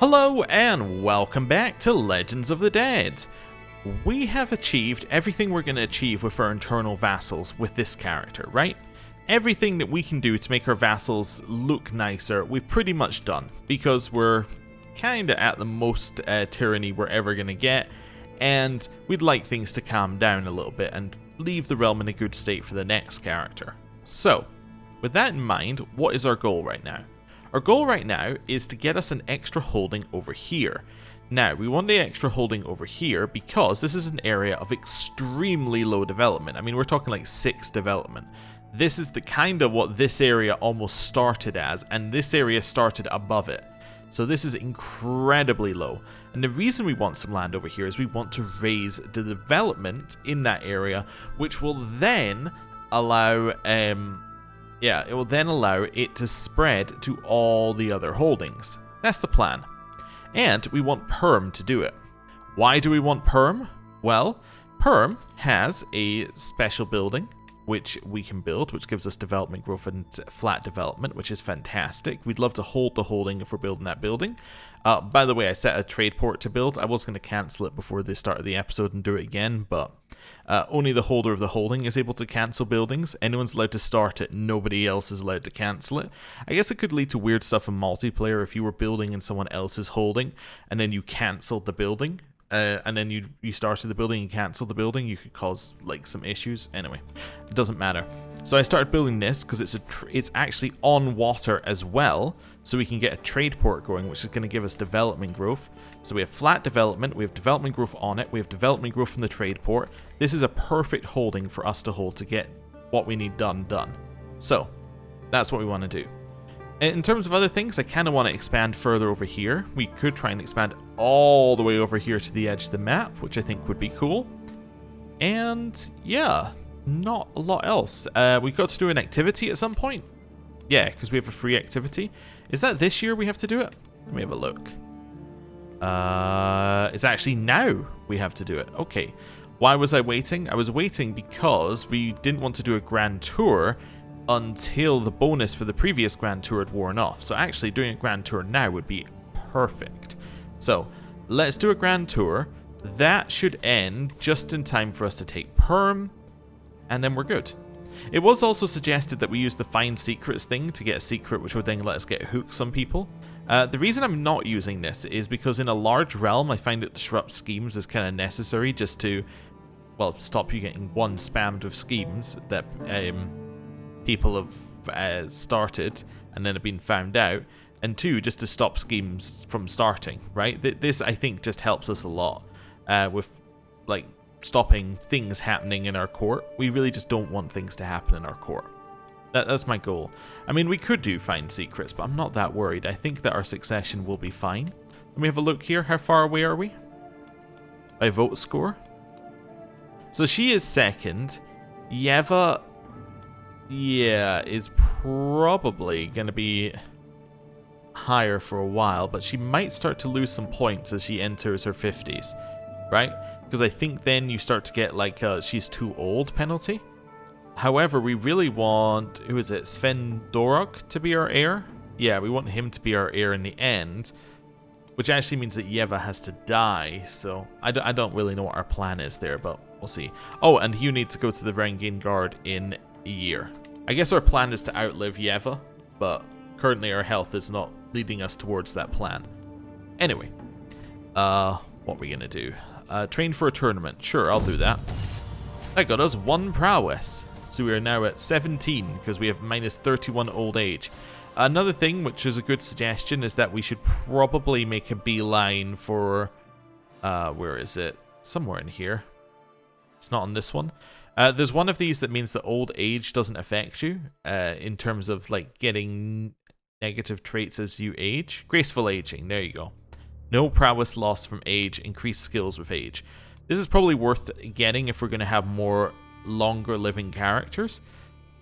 Hello and welcome back to Legends of the Dead. We have achieved everything we're going to achieve with our internal vassals with this character, right? Everything that we can do to make our vassals look nicer, we've pretty much done, because we're kinda at the most tyranny we're ever going to get, and we'd like things to calm down a little bit and leave the realm in a good state for the next character. So, with that in mind, what is our goal right now? Our goal right now is to get us an extra holding over here. Now, we want the extra holding over here because this is an area of extremely low development. I mean, we're talking like 6 development. This is the kind of what this area almost started as, and this area started above it. So this is incredibly low. And the reason we want some land over here is we want to raise the development in that area, which will then allow it will then allow it to spread to all the other holdings. That's the plan. And we want Perm to do it. Why do we want Perm? Well, Perm has a special building which we can build, which gives us development growth and flat development, which is fantastic. We'd love to hold the holding if we're building that building. By the way, I set a trade port to build. I was going to cancel it before the start of the episode and do it again, but only the holder of the holding is able to cancel buildings. Anyone's allowed to start it, nobody else is allowed to cancel it. I guess it could lead to weird stuff in multiplayer if you were building in someone else's holding, and then you cancelled the building. And then you started the building and cancelled the building, you could cause like some issues. Anyway, it doesn't matter. So I started building this because it's actually on water as well, so we can get a trade port going, which is going to give us development growth. So we have flat development, we have development growth on it, we have development growth from the trade port. This is a perfect holding for us to hold to get what we need done. So that's what we want to do. In terms of other things, I kind of want to expand further over here. We could try and expand all the way over here to the edge of the map, which I think would be cool. And yeah, not a lot else. We've got to do an activity at some point. Yeah, because we have a free activity. Is that this year we have to do it? Let me have a look. It's actually now we have to do it. Okay. Why was I waiting? I was waiting because we didn't want to do a grand tour until the bonus for the previous Grand Tour had worn off. So actually doing a Grand Tour now would be perfect. So let's do a Grand Tour. That should end just in time for us to take Perm, and then we're good. It was also suggested that we use the Find Secrets thing to get a secret, which would then let us get hooks on people. The reason I'm not using this is because in a large realm, I find it disrupt schemes is kind of necessary just to, well, stop you getting one spammed with schemes that people have started and then have been found out, and 2, just to stop schemes from starting, right? This, I think, just helps us a lot with, like, stopping things happening in our court. We really just don't want things to happen in our court. That's my goal. I mean, we could do Find Secrets, but I'm not that worried. I think that our succession will be fine. Let me have a look here. How far away are we? By vote score? So she is second. Yeva, yeah, is probably going to be higher for a while, but she might start to lose some points as she enters her 50s, right? Because I think then you start to get like a she's too old penalty. However, we really want, who is it, Sven Dorok to be our heir? Yeah, we want him to be our heir in the end, which actually means that Yeva has to die, so I don't really know what our plan is there, but we'll see. Oh, and you need to go to the Rangin Guard in a year. I guess our plan is to outlive Yeva, but currently our health is not leading us towards that plan. Anyway, what are we gonna do? Train for a tournament. Sure, I'll do that. That got us 1 prowess, so we are now at 17 because we have minus 31 old age. Another thing, which is a good suggestion, is that we should probably make a beeline for where is it? Somewhere in here. It's not on this one. There's one of these that means that old age doesn't affect you in terms of like getting negative traits as you age. Graceful aging, there you go. No prowess loss from age, increased skills with age. This is probably worth getting if we're going to have more longer living characters.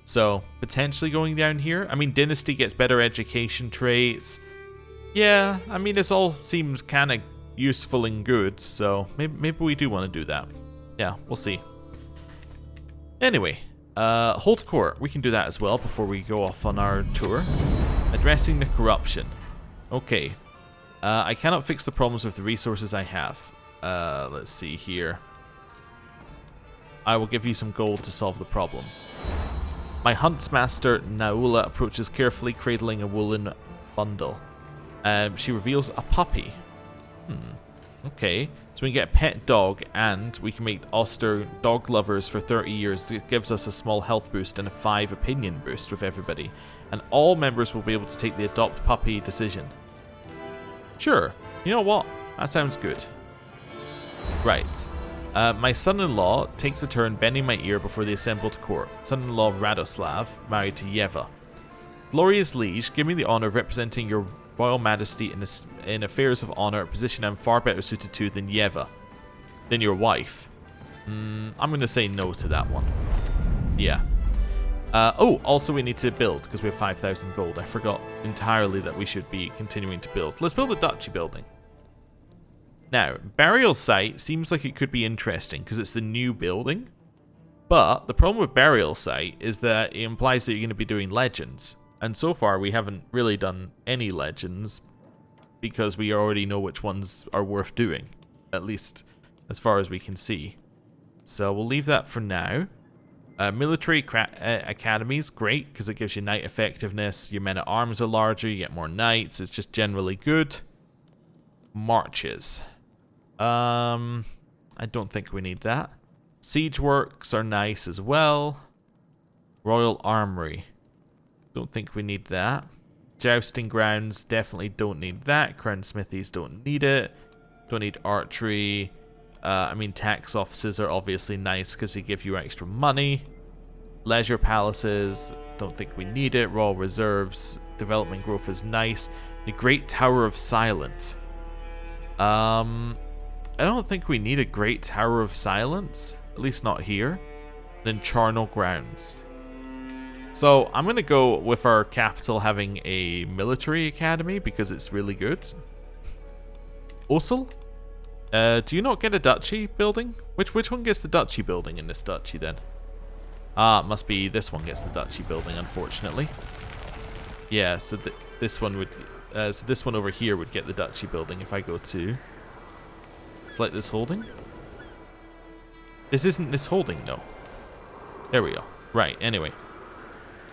So potentially going down here. I mean, Dynasty gets better education traits. Yeah, I mean, this all seems kind of useful and good, so maybe we do want to do that. Yeah, we'll see. Anyway, hold court. We can do that as well before we go off on our tour. Addressing the corruption. Okay. I cannot fix the problems with the resources I have. Let's see here. I will give you some gold to solve the problem. My huntsmaster Naula approaches carefully, cradling a woolen bundle. She reveals a puppy. Okay, so we can get a pet dog, and we can make Oster dog lovers for 30 years. It gives us a small health boost and a 5 opinion boost with everybody. And all members will be able to take the adopt puppy decision. Sure, you know what? That sounds good. Right. My son-in-law takes a turn bending my ear before the assembled court. Son-in-law Radoslav, married to Yeva. Glorious liege, give me the honor of representing your royal majesty in affairs of honor, a position I'm far better suited to than Yeva. Than your wife. I'm going to say no to that one. Yeah. Oh, also we need to build, because we have 5,000 gold. I forgot entirely that we should be continuing to build. Let's build a duchy building. Now, burial site seems like it could be interesting, because it's the new building. But the problem with burial site is that it implies that you're going to be doing legends. And so far, we haven't really done any legends, because we already know which ones are worth doing. At least, as far as we can see. So we'll leave that for now. Military academies, great, because it gives you knight effectiveness. Your men-at-arms are larger, you get more knights. It's just generally good. Marches. I don't think we need that. Siege works are nice as well. Royal Armory. Don't think we need that. Jousting grounds, definitely don't need that. Crown smithies, don't need it. Don't need archery. I mean, tax offices are obviously nice because they give you extra money. Leisure palaces, don't think we need it. Royal reserves, development growth is nice. The Great Tower of Silence. I don't think we need a Great Tower of Silence, at least not here. Then charnel grounds. So I'm going to go with our capital having a military academy because it's really good. Osel? Do you not get a duchy building? Which one gets the duchy building in this duchy then? Ah, it must be this one gets the duchy building, unfortunately. Yeah, so this one would, so this one over here would get the duchy building if I go to select this holding. This isn't this holding, no. There we go. Right. Anyway.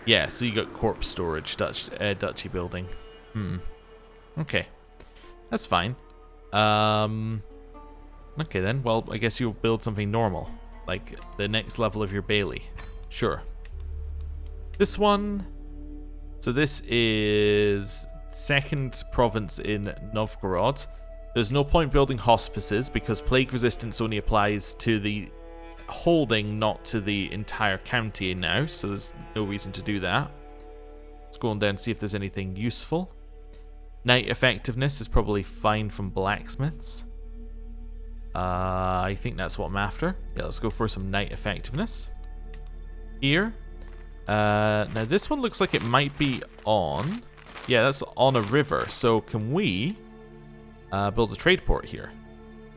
Yeah. So you got corpse storage, duchy building. Okay, that's fine. Okay then, well, I guess you'll build something normal, like the next level of your Bailey. Sure. This one, so this is second province in Novgorod. There's no point building hospices because plague resistance only applies to the holding, not to the entire county now, so there's no reason to do that. Let's go on down and see if there's anything useful. Knight effectiveness is probably fine from blacksmiths. I think that's what I'm after. Yeah, let's go for some knight effectiveness. Here. Now this one looks like it might be on. Yeah, that's on a river. So can we build a trade port here?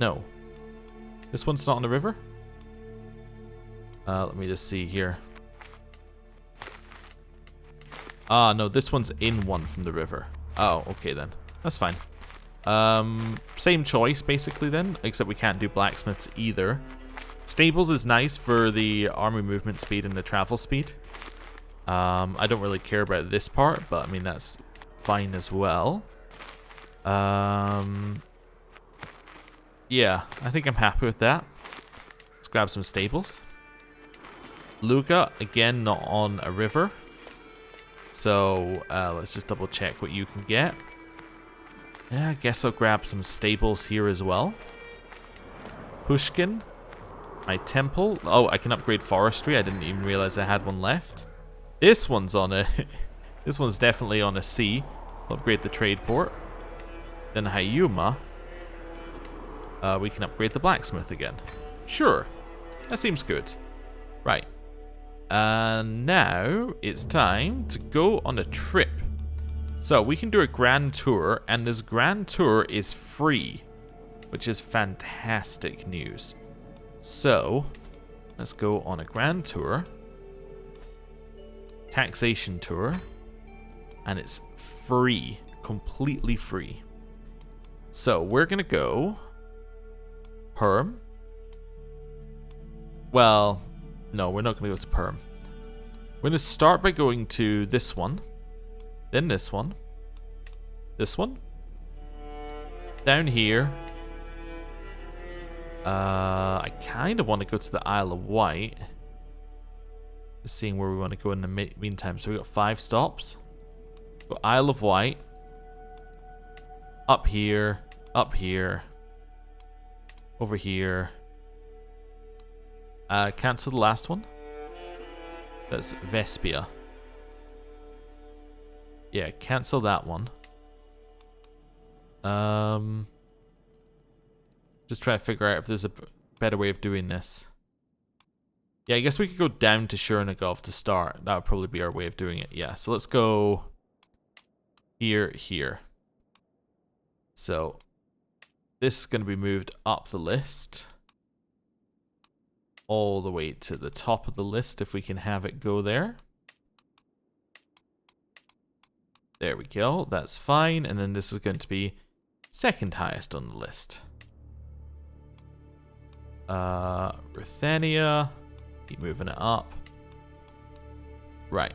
No. This one's not on the river? Let me just see here. Ah, no, this one's in one from the river. Oh, okay then. That's fine. Same choice basically then, except we can't do blacksmiths either. Stables is nice for the army movement speed and the travel speed. I don't really care about this part, but I mean that's fine as well. Yeah, I think I'm happy with that. Let's grab some stables. Luga, again, not on a river. So let's just double check what you can get. Yeah, I guess I'll grab some stables here as well. Pushkin. My temple. Oh, I can upgrade forestry. I didn't even realize I had one left. This one's on a... this one's definitely on a C. Upgrade the trade port. Then Hayuma. We can upgrade the blacksmith again. Sure. That seems good. Right. And now it's time to go on a trip. So we can do a grand tour, and this grand tour is free, which is fantastic news. So let's go on a grand tour. Taxation tour. And it's free. Completely free. So we're going to go Perm. Well, no, we're not going to go to Perm. We're going to start by going to this one, then this one, down here. I kind of want to go to the Isle of Wight. Just seeing where we want to go in the meantime. So we got 5 stops. Go Isle of Wight. Up here. Over here. Cancel the last one. That's Vespia. Yeah, cancel that one. Just try to figure out if there's a better way of doing this. Yeah, I guess we could go down to Chernigov to start. That would probably be our way of doing it. Yeah, so let's go here. So this is going to be moved up the list. All the way to the top of the list if we can have it go there. There we go. That's fine. And then this is going to be second highest on the list. Ruthenia. Keep moving it up. Right.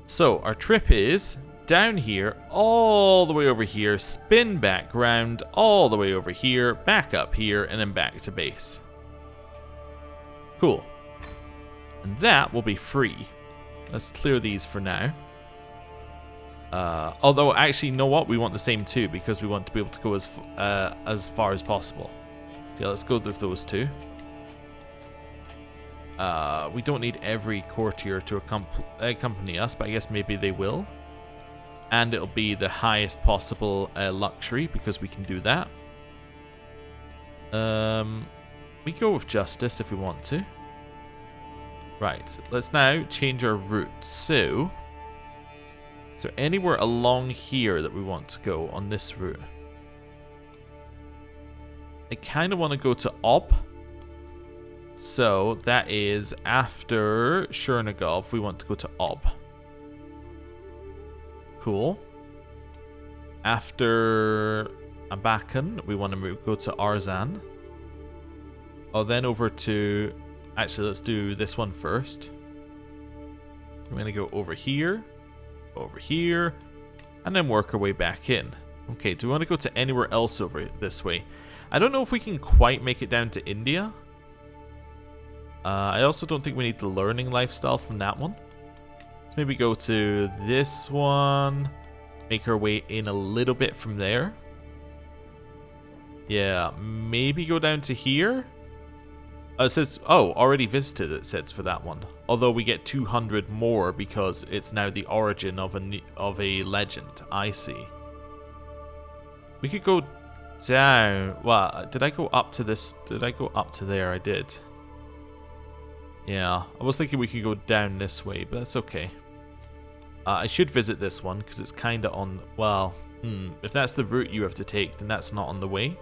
So our trip is down here, all the way over here, spin back round, all the way over here, back up here, and then back to base. Cool. And that will be free. Let's clear these for now. Although, actually, you know what? We want the same two because we want to be able to go as far as possible. So yeah, let's go with those two. We don't need every courtier to accompany us, but I guess maybe they will. And it'll be the highest possible luxury because we can do that. We go with justice if we want to. Right, let's now change our route. So anywhere along here that we want to go on this route. I kind of want to go to Ob. So that is after Chernigov, we want to go to Ob. Cool. After Abakan, we want to go to Arzan. Oh, then over to... Actually, let's do this one first. We're going to go over here, and then work our way back in. Okay, do we want to go to anywhere else over this way? I don't know if we can quite make it down to India. I also don't think we need the learning lifestyle from that one. Let's maybe go to this one, make our way in a little bit from there. Yeah, maybe go down to here. It says, oh, already visited, it says for that one. Although we get 200 more because it's now the origin of a legend. I see. We could go down. Well, did I go up to this? Did I go up to there? I did. Yeah, I was thinking we could go down this way, but that's okay. I should visit this one because it's kind of on... Well, if that's the route you have to take, then that's not on the way.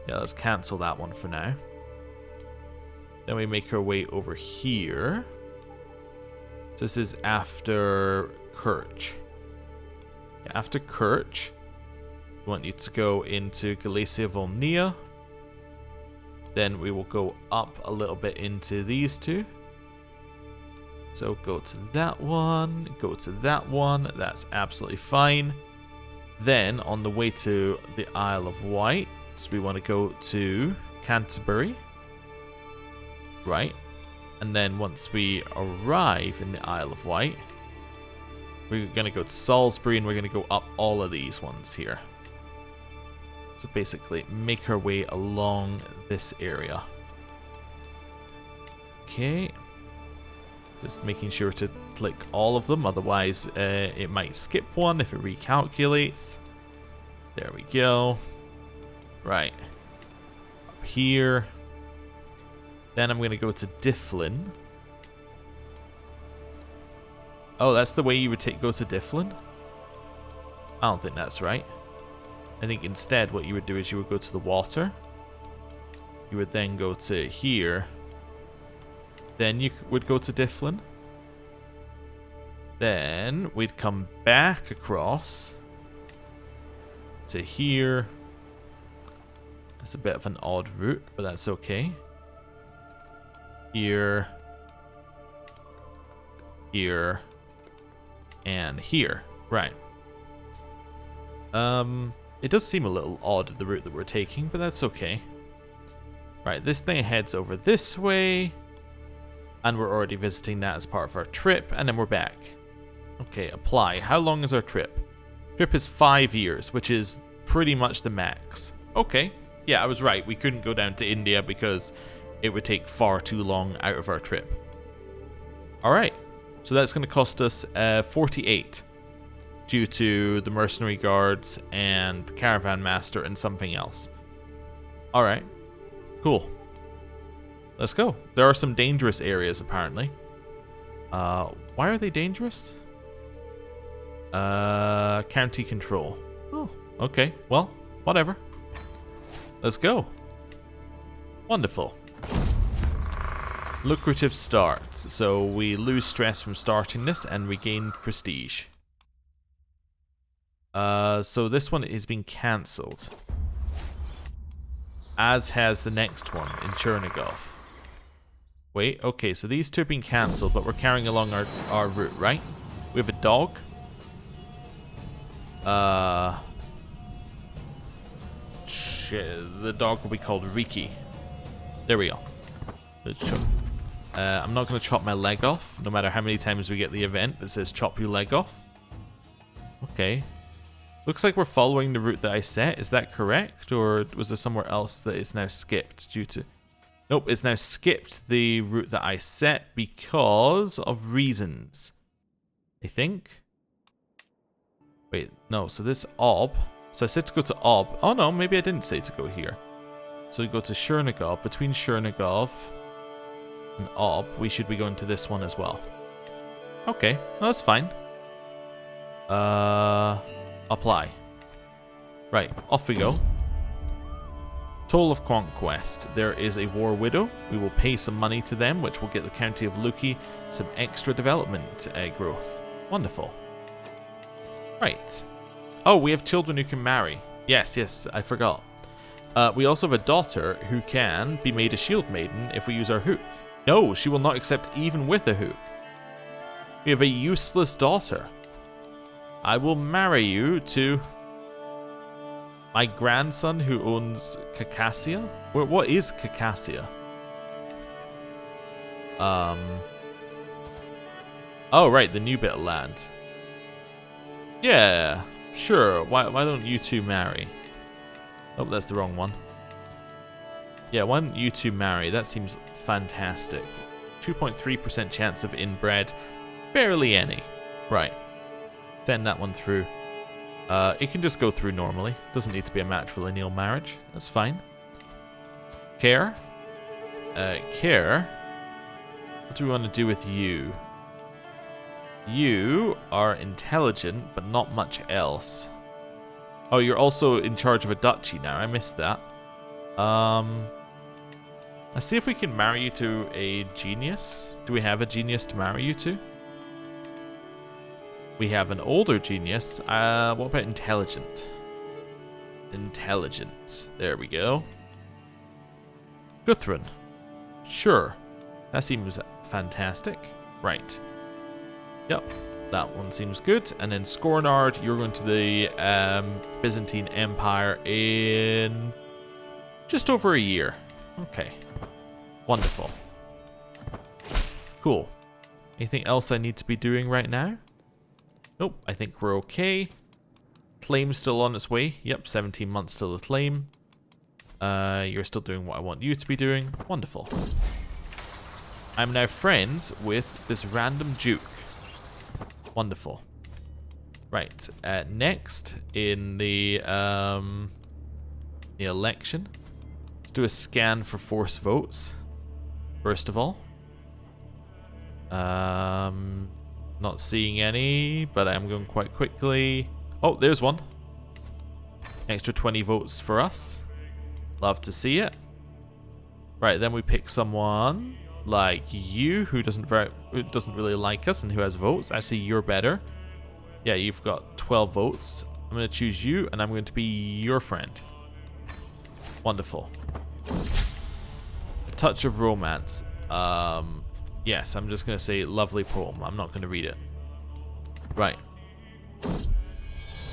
Yeah, let's cancel that one for now. Then we make our way over here. So this is after Kerch. Yeah, after Kerch, we want you to go into Galicia Volnia. Then we will go up a little bit into these two. So go to that one, go to that one. That's absolutely fine. Then on the way to the Isle of Wight, so we want to go to Canterbury. Right, and then once we arrive in the Isle of Wight, we're going to go to Salisbury and we're going to go up all of these ones here. So basically make our way along this area. Okay, just making sure to click all of them, otherwise it might skip one if it recalculates. There we go. Right, up here. Then I'm going to go to Difflin. Oh, that's the way you would go to Difflin? I don't think that's right. I think instead what you would do is you would go to the water. You would then go to here. Then you would go to Difflin. Then we'd come back across. to here. It's a bit of an odd route, but that's okay. Here. Here. And here. Right. It does seem a little odd, the route that we're taking, but that's okay. Right, this thing heads over this way. And we're already visiting that as part of our trip, and then we're back. Okay, apply. How long is our trip? Trip is 5 years, which is pretty much the max. Okay. Yeah, I was right. We couldn't go down to India because it would take far too long out of our trip. Alright. So that's going to cost us 48. Due to the mercenary guards and the caravan master and something else. Alright. Cool. Let's go. There are some dangerous areas apparently. Why are they dangerous? County control. Oh, okay. Well, whatever. Let's go. Wonderful. Lucrative start. So we lose stress from starting this and we gain prestige. So this one is being cancelled. As has the next one in Chernigov. Wait, okay, so these two have been cancelled, but we're carrying along our route, right? We have a dog. Shit, the dog will be called Riki. There we go. I'm not going to chop my leg off, no matter how many times we get the event that says chop your leg off. Okay. Looks like we're following the route that I set. Is that correct? Or was there somewhere else that is now skipped due to... Nope, it's now skipped the route that I set because of reasons. I think. Wait, no, so this Ob. So I said to go to Ob. Oh no, maybe I didn't say to go here. So we go to Chernigov. Between Chernigov and Ob, we should be going to this one as well. Okay, no, that's fine. Apply. Right, off we go. Toll of Conquest. There is a war widow. We will pay some money to them, which will get the county of Luki some extra development growth. Wonderful. Right. Oh, we have children who can marry. Yes, I forgot. We also have a daughter who can be made a shield maiden if we use our hook. No, she will not accept even with a hook. We have a useless daughter. I will marry you to my grandson who owns Caucasia. What is Caucasia? Oh, right, the new bit of land. Yeah, sure. Why don't you two marry? Oh, that's the wrong one. Yeah, why don't you two marry? That seems fantastic. 2.3% chance of inbred. Barely any. Right. Send that one through. It can just go through normally. Doesn't need to be a matrilineal marriage. That's fine. Care. Care. What do we want to do with you? You are intelligent, but not much else. Oh, you're also in charge of a duchy now. I missed that. Let's see if we can marry you to a genius. Do we have a genius to marry you to? We have an older genius. What about intelligent? Intelligent. There we go. Guthrum. Sure. That seems fantastic. Right. Yep. That one seems good. And then Scornard, you're going to the Byzantine Empire in just over a year. Okay. Wonderful. Cool. Anything else I need to be doing right now? Nope, I think we're okay. Claim's still on its way. Yep, 17 months till the claim. You're still doing what I want you to be doing. Wonderful. I'm now friends with this random duke. Wonderful. Right, next in the election, let's do a scan for force votes. First of all. Not seeing any, but I'm going quite quickly. Oh, there's one. Extra 20 votes for us. Love to see it. Right, then we pick someone like you who doesn't really like us and who has votes. Actually, you're better. Yeah, you've got 12 votes. I'm going to choose you, and I'm going to be your friend. Wonderful. A touch of romance. Yes, I'm just going to say lovely poem. I'm not going to read it. Right.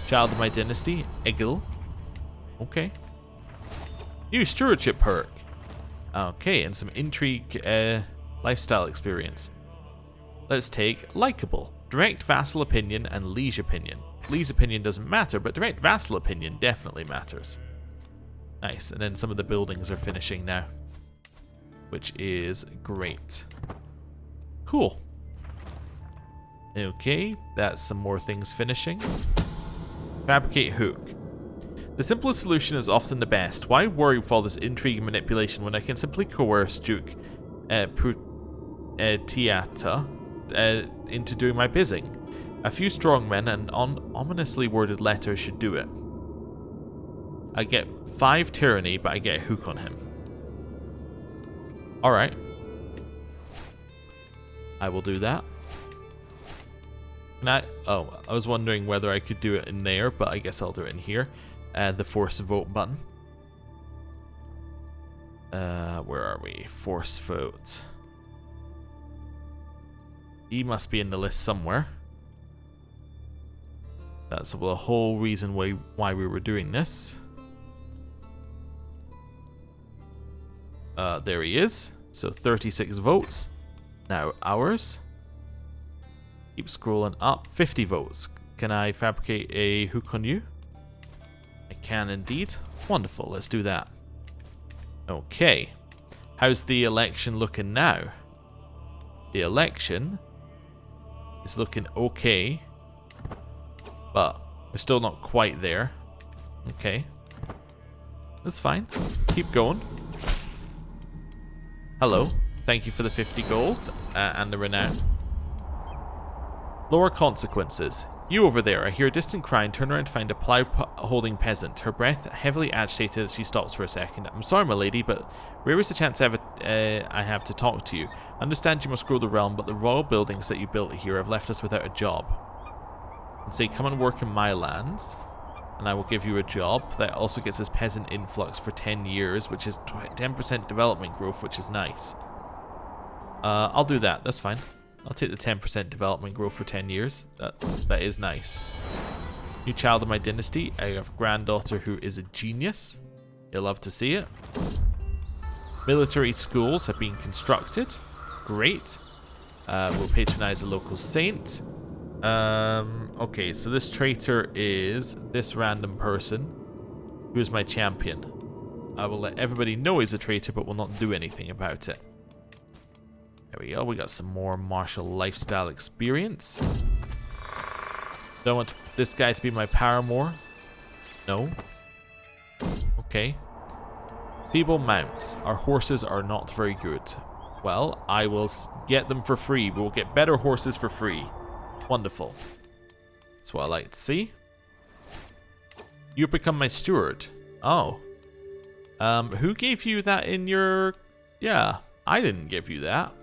Child of my dynasty, Egil. Okay. New stewardship perk. Okay, and some intrigue lifestyle experience. Let's take likable. Direct vassal opinion and liege opinion. Liege opinion doesn't matter, but direct vassal opinion definitely matters. Nice, and then some of the buildings are finishing now, which is great. Cool. Okay, that's some more things finishing. Fabricate hook. The simplest solution is often the best. Why worry with all this intrigue and manipulation when I can simply coerce Duke Tiata into doing my bidding? A few strong men and ominously worded letters should do it. I get 5 tyranny, but I get a hook on him. Alright. I will do that. Can I? Oh, I was wondering whether I could do it in there, but I guess I'll do it in here. The force vote button. Where are we? Force vote. He must be in the list somewhere. That's the whole reason why we were doing this. There he is. So 36 votes. Now ours. Keep scrolling up. 50 votes. Can I fabricate a hook on you? I can indeed. Wonderful. Let's do that. Okay. How's the election looking now? The election is looking okay, but we're still not quite there. Okay. That's fine. Keep going. Hello. Thank you for the 50 gold and the renown. Lower consequences. You over there. I hear a distant cry and turn around to find a plough-holding peasant. Her breath heavily agitated as she stops for a second. I'm sorry, my lady, but where is the chance I have to talk to you? I understand you must grow the realm, but the royal buildings that you built here have left us without a job. And say, come and work in my lands, and I will give you a job. That also gets us peasant influx for 10 years, which is 10% development growth, which is nice. I'll do that. That's fine. I'll take the 10% development growth for 10 years. That is nice. New child of my dynasty. I have a granddaughter who is a genius. You'll love to see it. Military schools have been constructed. Great. We'll patronize a local saint. Okay, so this traitor is this random person who is my champion. I will let everybody know he's a traitor, but will not do anything about it. There we go. We got some more martial lifestyle experience. Do I want this guy to be my paramour? No. Okay. Feeble mounts. Our horses are not very good. Well, I will get them for free. We will get better horses for free. Wonderful. That's what I like to see. You become my steward. Oh. Who gave you that in your... Yeah, I didn't give you that.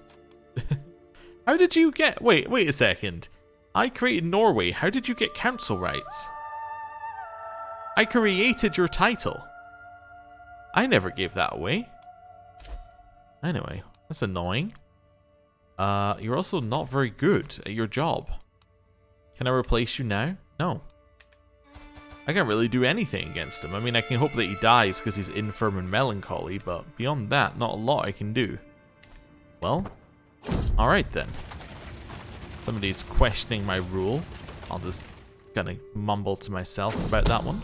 How did you get... Wait a second. I created Norway. How did you get council rights? I created your title. I never gave that away. Anyway, that's annoying. You're also not very good at your job. Can I replace you now? No. I can't really do anything against him. I mean, I can hope that he dies because he's infirm and melancholy, but beyond that, not a lot I can do. Well... Alright then. Somebody's questioning my rule. I'll just kind of mumble to myself about that one.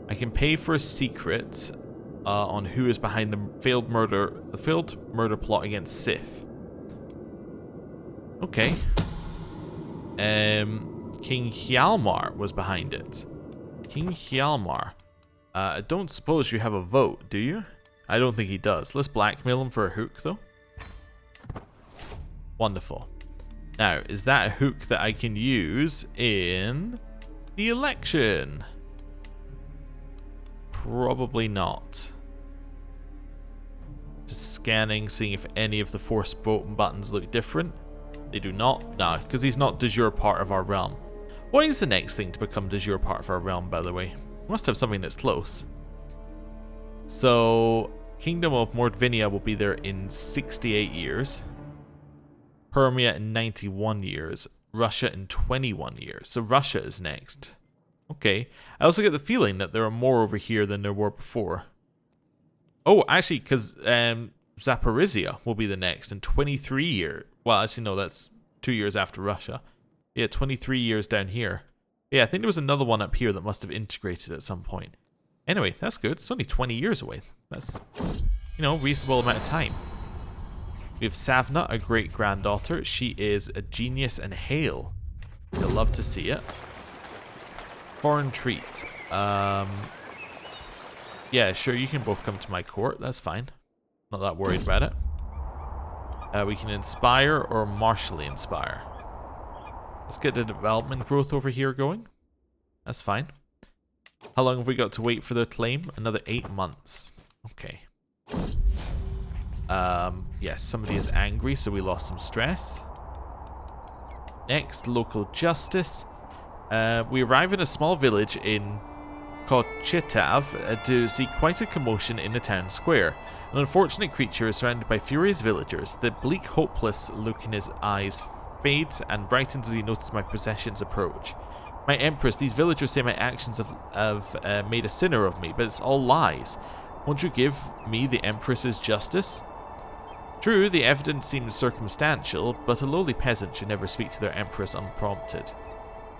I can pay for a secret on who is behind the failed murder plot against Sif. Okay. King Hjalmar was behind it. King Hjalmar. I don't suppose you have a vote, do you? I don't think he does. Let's blackmail him for a hook, though. Wonderful. Now, is that a hook that I can use in the election? Probably not. Just scanning, seeing if any of the force vote buttons look different. They do not. No, because he's not de jure part of our realm. What is the next thing to become de jure part of our realm, by the way? We must have something that's close. So, Kingdom of Mordvinia will be there in 68 years. Permia in 91 years. Russia in 21 years. So Russia is next. Okay. I also get the feeling that there are more over here than there were before. Oh, actually, because Zaporizhia will be the next in 23 years. Well, actually, no, that's 2 years after Russia. Yeah, 23 years down here. Yeah, I think there was another one up here that must have integrated at some point. Anyway, that's good. It's only 20 years away. That's, you know, reasonable amount of time. We have Savna, a great-granddaughter. She is a genius and hale. You'll love to see it. Foreign treat. Yeah, sure, you can both come to my court. That's fine. Not that worried about it. We can inspire or martially inspire. Let's get the development growth over here going. That's fine. How long have we got to wait for the claim? Another 8 months. Okay. Yes, somebody is angry, so we lost some stress. Next, local justice. We arrive in a small village in Kochetav to see quite a commotion in the town square. An unfortunate creature is surrounded by furious villagers. The bleak, hopeless look in his eyes fades and brightens as he notices my possessions approach. My Empress, these villagers say my actions have made a sinner of me, but it's all lies. Won't you give me the Empress's justice? True, the evidence seems circumstantial, but a lowly peasant should never speak to their Empress unprompted.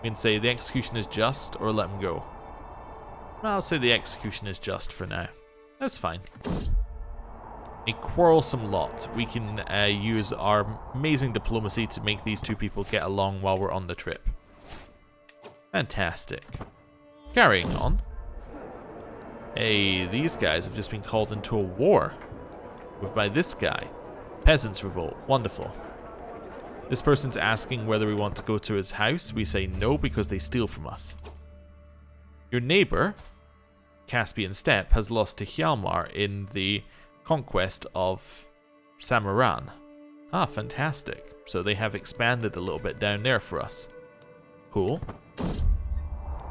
We can say the execution is just, or let him go. I'll say the execution is just for now. That's fine. A quarrelsome lot. We can use our amazing diplomacy to make these two people get along while we're on the trip. Fantastic. Carrying on. Hey, these guys have just been called into a war. By this guy. Peasants revolt. Wonderful. This person's asking whether we want to go to his house. We say no because they steal from us. Your neighbor, Caspian Steppe, has lost to Hjalmar in the conquest of Samarran. Ah, fantastic. So they have expanded a little bit down there for us. Cool.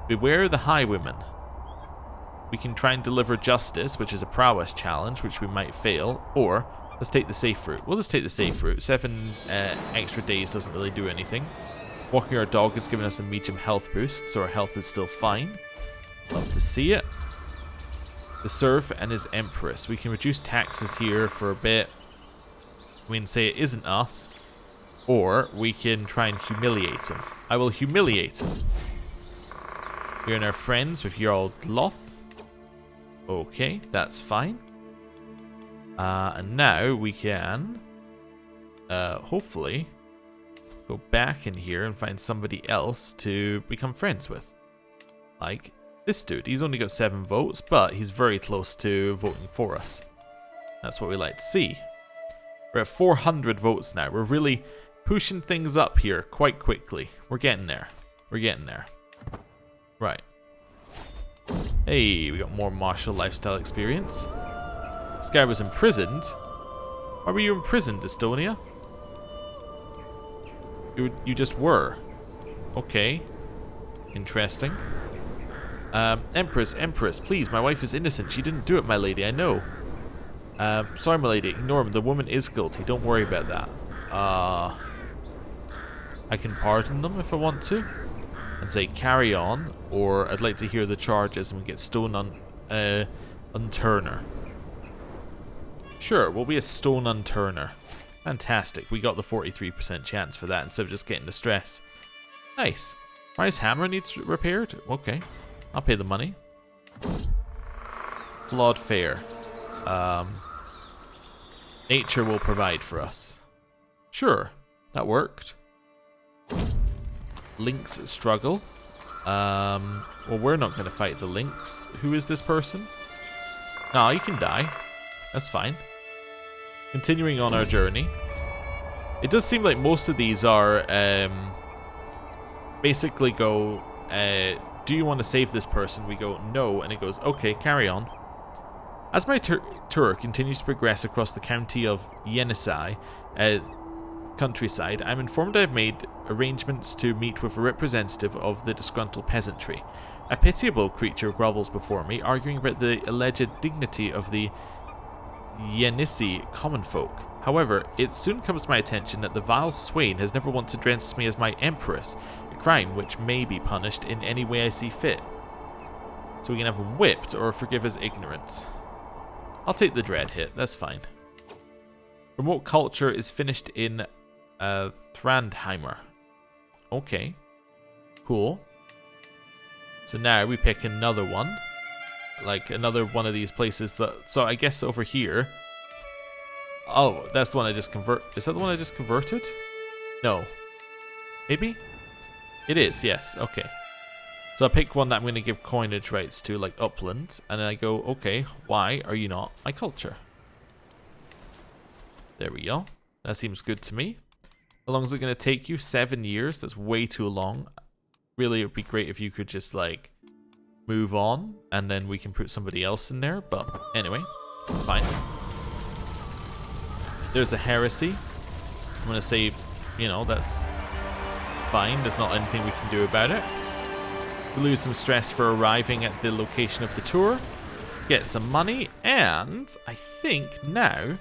Beware the highwaymen. We can try and deliver justice, which is a prowess challenge, which we might fail, or let's take the safe route. We'll just take the safe route. 7 extra days doesn't really do anything. Walking our dog has given us a medium health boost, so our health is still fine. Love to see it. The serf and his empress. We can reduce taxes here for a bit. We can say it isn't us, or we can try and humiliate him. I will humiliate him. We're in our friends with Jarl Loth. Okay, that's fine. And now we can, hopefully, go back in here and find somebody else to become friends with. Like this dude. He's only got 7 votes, but he's very close to voting for us. That's what we like to see. We're at 400 votes now. We're really pushing things up here quite quickly. We're getting there. We're getting there. Right. Hey, we got more martial lifestyle experience. This guy was imprisoned. Why were you imprisoned, Estonia? You just were. Okay. Interesting. Empress, please, my wife is innocent. She didn't do it, my lady, I know. Sorry, my lady, ignore him. The woman is guilty. Don't worry about that. I can pardon them if I want to. And say, carry on. Or I'd like to hear the charges and we get stone on unturner. Sure, we'll be a stone unturner. Fantastic. We got the 43% chance for that instead of just getting the stress. Nice. Prize hammer needs repaired? Okay. I'll pay the money. Flawed fare. Nature will provide for us. Sure. That worked. Lynx struggle. Well, we're not going to fight the lynx. Who is this person? No, you can die. That's fine. Continuing on our journey. It does seem like most of these are basically go, do you want to save this person? We go, no, and it goes, okay, carry on. As my tour continues to progress across the county of Yenisei, countryside, I'm informed I have made arrangements to meet with a representative of the disgruntled peasantry. A pitiable creature grovels before me, arguing about the alleged dignity of the Yenisei common folk. However, it soon comes to my attention that the vile swain has never once addressed me as my empress, a crime which may be punished in any way I see fit. So we can have him whipped or forgive his ignorance. I'll take the dread hit, that's fine. Remote culture is finished in Thrandheimer. Okay. Cool. So now we pick another one. Like another one of these places that... So I guess over here... Oh, that's the one I just Is that the one I just converted? No. Maybe? It is, yes. Okay. So I pick one that I'm going to give coinage rights to, like Upland. And then I go, okay, why are you not my culture? There we go. That seems good to me. How long is it going to take you? 7 years? That's way too long. Really, it would be great if you could just, like, move on. And then we can put somebody else in there. But anyway, it's fine. There's a heresy. I'm going to say, you know, that's fine. There's not anything we can do about it. We lose some stress for arriving at the location of the tour. Get some money. And I think now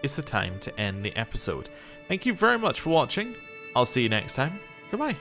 is the time to end the episode. Thank you very much for watching. I'll see you next time. Goodbye.